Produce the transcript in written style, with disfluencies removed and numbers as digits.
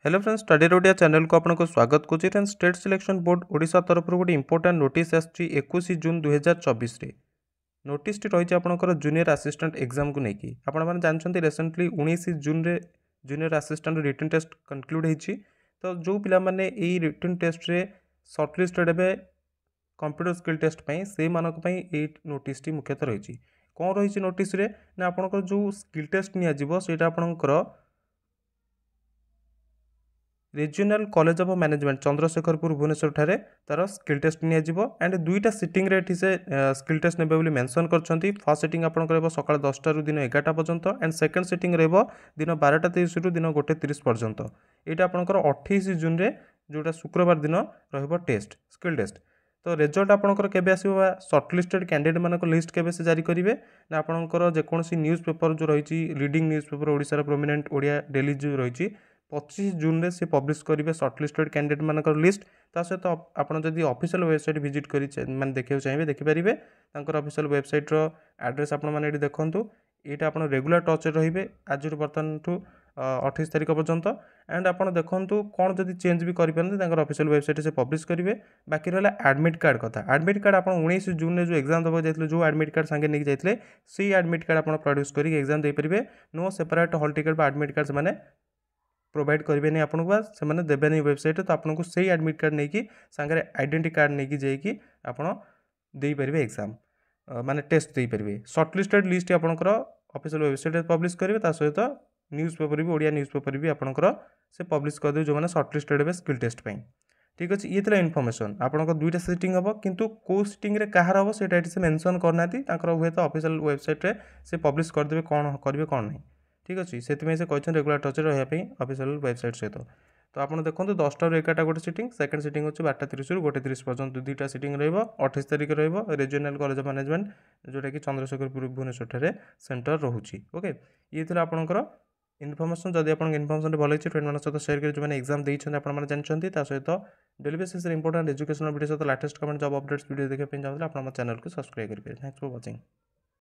Hello friends, study रोडिया channel को आपको स्वागत करुच्ची। Friends, state selection board Odisha तरफ गोटे इंपोर्टाट नोटिस आसी 21 जून 2024 नोटिस टी रही आपंकर जूनियर आसिस्टेंट एग्जाम को लेकिन आपने जानते रिसेंटली 19 जून रे junior assistant written test concluded होती। तो जो पिलामाने यही रिटन टेस्ट रे सर्टलिस्टेड हे कंप्यूटर स्किल टेस्ट से नोटिस टी मुख्यतः रही कौन रही नोटिस रे ना आपंकर जो स्किल टेस्ट निटा आपंकर regional college of management Chandrashekharpur Bhubaneswar ठारे तार स्किल टेस्ट एंड दुईटा सिटिंग रे से स्किल टेस्ट ने मेंशन करछंती। फर्स्ट सिटिंग आपन करबो सकाळ 10टा रु दिन 11टा पर्यंत एंड सेकंड सिटिंग रहबो दिन 12टा 30 रु दिन 1:30 पर्यंत। एटा आपनकर 28 जून रे जोटा शुक्रवार दिन रहबो टेस्ट स्किल टेस्ट। तो रिजल्ट आपनकर केबे आसीबो शॉर्टलिस्टेड कैंडिडेट मानक लिस्ट केबे से जारी करिवे ना आपनकर जेकोसी न्यूज़ पेपर जो रही reading news paper Odisha prominent Odia daily जो रही 25 जून रे से पब्लिश करेंगे शॉर्टलिस्टेड कैंडिडेट मानकर लिस्ट। ता सहित आपड़ जदि ऑफिशियल वेबसाइट विजिट कर माने देखा चाहिए देखिपारे ऑफिशियल वेबसाइट रो एड्रेस आपने देखूँ। यहाँ आप रेगुलर टच रे आज बर्तमान ठू 28 तारीख पर्यंत एंड आप देखूँ कौन जब चेंज भी करेंगे ऑफिशियल वेबसाइट से पब्लिश करेंगे। बाकी रहा एडमिट कार्ड कथा एडमिट कार्ड आप 19 जून में जो एग्जाम देवा जाते जो एडमिट कार्ड सांगे नहीं जाते से एडमिट कार्ड आप प्रोड्यूस कर एग्जाम दे पारे। No separate hall ticket admit card से प्रोवाइड करेंगे नहीं आपको बा से देवे नहीं वेबसाइट। तो आपको से एडमिट कार्ड नहीं सांगे आइडेंटिटी कार्ड नहीं जाकि आपरे एग्जाम माने टेस्ट दे पारे। शॉर्टलिस्टेड लिस्ट आपंकर ऑफिशियल वेबसाइट पब्लिश करेंगे सहित न्यूज़ पेपर भी ओडिया न्यूज़ पेपर भी आपंकर से पब्लिश कर जो मैंने शॉर्टलिस्टेड हे स्किल टेस्ट पे। ठीक अच्छे ये था इनफॉरमेशन आपंकर दुईटा सिटिंग हम किंतु को सिटिंग रे कहार हम से मेंशन करना हुए तो ऑफिशियल वेबसाइट से पब्लिश करदे कौन करेंगे कौन नहीं। ठीक अच्छे से कहते रेगुलर टच रही ऑफिशियल वेबसाइट सहित। तो आप देखो 10टा रु 11टा गोटे सिटिंग सेकंड सिटिंग होची 12:30 रु 1:30 पर्यंत दुईटा सिटिंग रहिबो। 28 तारीख रहिबो रीजनल कॉलेज ऑफ मैनेजमेंट जोटा कि चंद्रशेखरपुर भुवनेश्वर ठारे सेंटर रोची। ओके ये था आपंकर इनफॉरमेशन। जदि आप इनफॉरमेशन भल अच्छी फ्रेंड मान सहित सेयार कर जो एग्जाम देते आपने जानते सहित daily basis important educational video सहित latest comment job updates video देखा चाहते हैं आप चैनल को सब्सक्राइब करेंगे। Thanks for watching.